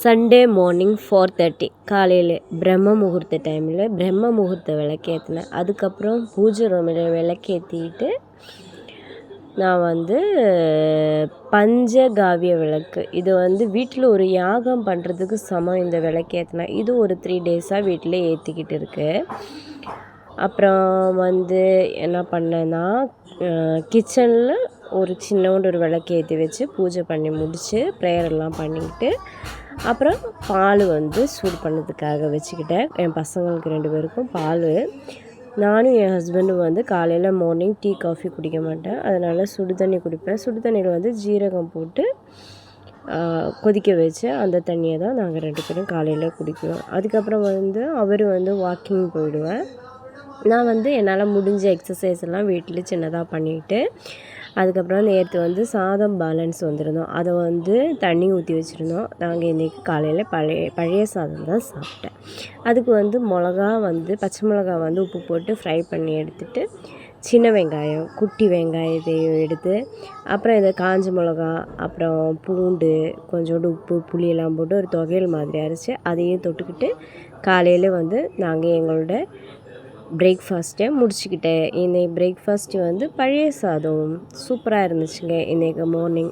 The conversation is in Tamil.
சண்டே மார்னிங் 4:30 காலையில் பிரம்ம முகூர்த்த டைமில் பிரம்ம முகூர்த்த விளக்கேற்றினேன். அதுக்கப்புறம் பூஜை ரூமில் விளக்கேற்றிட்டு நான் பஞ்சகாவிய விளக்கு இது வீட்டில் ஒரு யாகம் பண்ணுறதுக்கு சமம். இந்த விளக்கேற்றினேன். இது ஒரு 3 டேஸாக வீட்டில் ஏற்றிக்கிட்டு இருக்கு. அப்புறம் என்ன பண்ணேன்னா கிச்சனில் ஒரு சின்னோண்டு ஒரு விளக்கு ஏற்றி வச்சு பூஜை பண்ணி முடித்து ப்ரேயரெல்லாம் பண்ணிக்கிட்டு அப்புறம் பால் சூடு பண்ணதுக்காக வச்சுக்கிட்டேன். என் பசங்களுக்கு 2 பேருக்கும் பால். நானும் என் ஹஸ்பண்டும் காலையில் மார்னிங் டீ காஃபி குடிக்க மாட்டேன். அதனால் சுடு தண்ணி குடிப்பேன். சுடு தண்ணியில் ஜீரகம் போட்டு கொதிக்க வச்சு அந்த தண்ணியை தான் நாங்கள் 2 பேரும் காலையில் குடிக்குவோம். அதுக்கப்புறம் அவர் வாக்கிங் போயிடுவேன். நான் என்னால் முடிஞ்ச எக்ஸசைஸ் எல்லாம் வீட்டில் சின்னதாக பண்ணிவிட்டு அதுக்கப்புறம் நேற்று சாதம் பேலன்ஸ் வந்திருந்தோம். அதை தண்ணி ஊற்றி வச்சுருந்தோம். நாங்கள் இன்றைக்கி காலையில் பழைய சாதம் தான் சாப்பிட்டேன். அதுக்கு மிளகா பச்சை மிளகா உப்பு போட்டு ஃப்ரை பண்ணி எடுத்துகிட்டு சின்ன வெங்காயம் குட்டி வெங்காயத்தையும் எடுத்து அப்புறம் இதை காஞ்ச மிளகா அப்புறம் பூண்டு கொஞ்சோண்டு உப்பு புளியெல்லாம் போட்டு ஒரு தொகையல் மாதிரி அரைச்சி அதையும் தொட்டுக்கிட்டு காலையில் நாங்கள் எங்களோட பிரேக்ஃபாஸ்ட்டை முடிச்சுக்கிட்டேன். இன்றைக்கி பிரேக்ஃபாஸ்ட்டு பழைய சாதம் சூப்பராக இருந்துச்சுங்க இன்றைக்கி மார்னிங்.